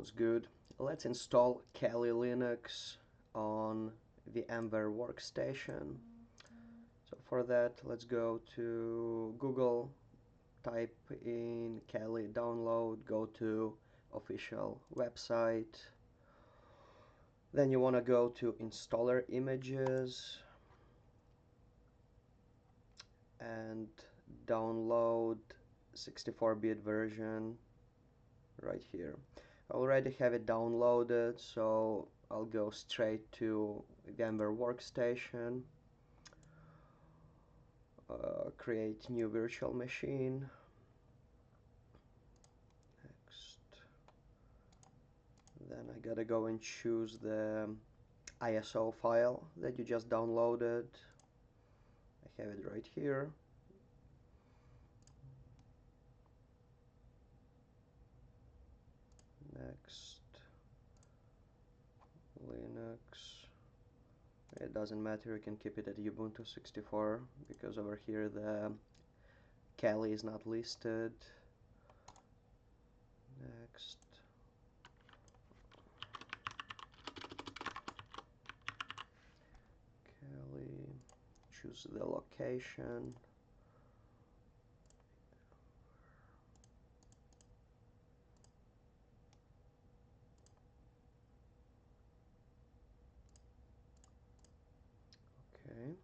sounds good. Let's install Kali Linux on VMware Workstation. So for that, let's go to Google, type in Kali download, go to official website. Then you want to go to installer images and download 64-bit version right here. I already have it downloaded, so I'll go straight to VMware Workstation, create new virtual machine. Next. Then I gotta go and choose the ISO file that you just downloaded. I have it right here. Next. Linux. It doesn't matter, you can keep it at Ubuntu 64 because over here the Kali is not listed. Next. Kali. Choose the location. Okay.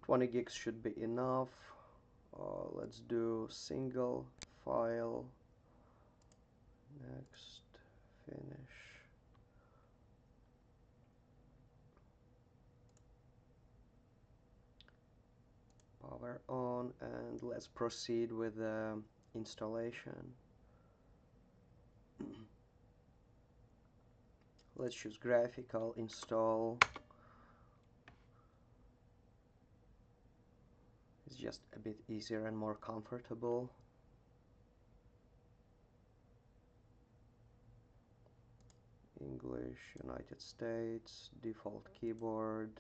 Twenty gigs should be enough. Let's do single file. Next. Finish. Power on, and let's proceed with the installation. Let's choose Graphical, install. It's just a bit easier and more comfortable. English, United States, default keyboard,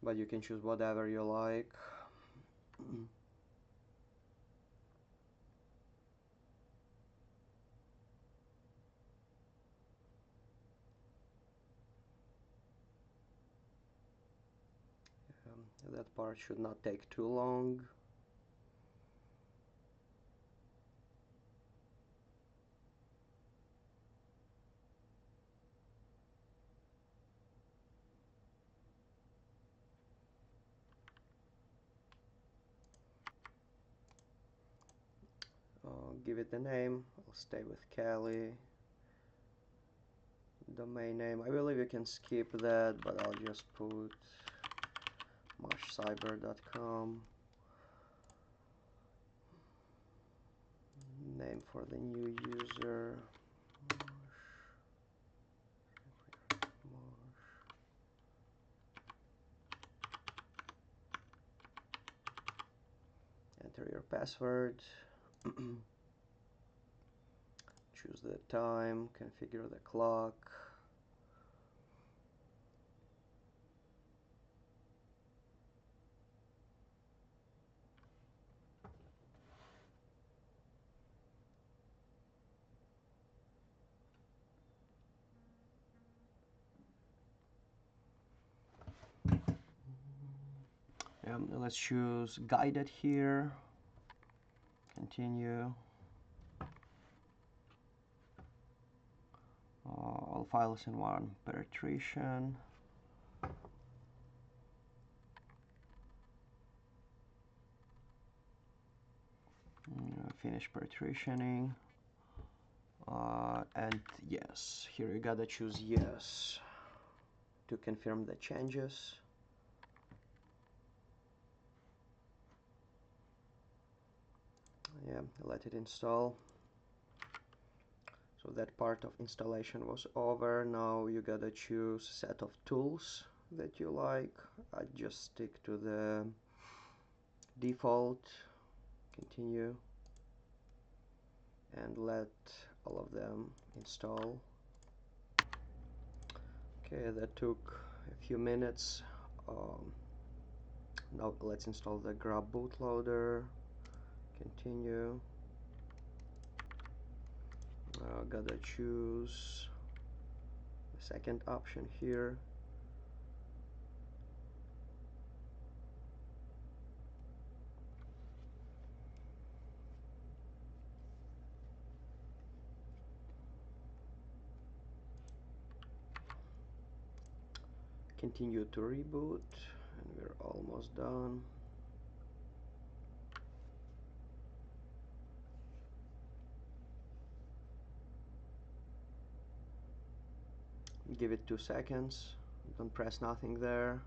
but you can choose whatever you like. That part should not take too long. Give it the name. I'll stay with Kali. Domain name, I believe you can skip that, but I'll just put moshcyber.com. Name for the new user. Enter your password. Choose the time, configure the clock. Let's choose guided here. Continue. All files in one partition. Finish partitioning. And yes, here you gotta choose yes to confirm the changes. Yeah, let it install. So that part of installation was over. Now you gotta choose a set of tools that you like. I just stick to the default, continue, and let all of them install. Okay, that took a few minutes. Now let's install the grub bootloader, continue. Gotta choose the second option here. Continue to reboot, and we're almost done. Give it 2 seconds. Don't press nothing there.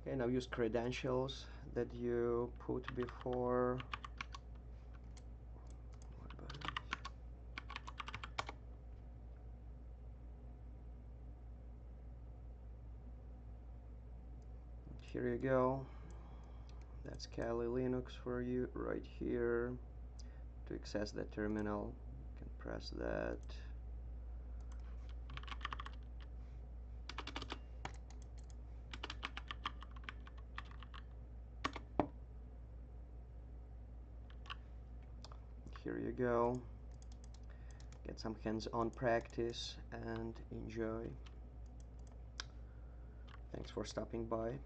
Okay, now use credentials that you put before. What about it? Here you go. That's Kali Linux for you right here. To access the terminal, you can press that. Here you go. Get some hands-on practice and enjoy. Thanks for stopping by.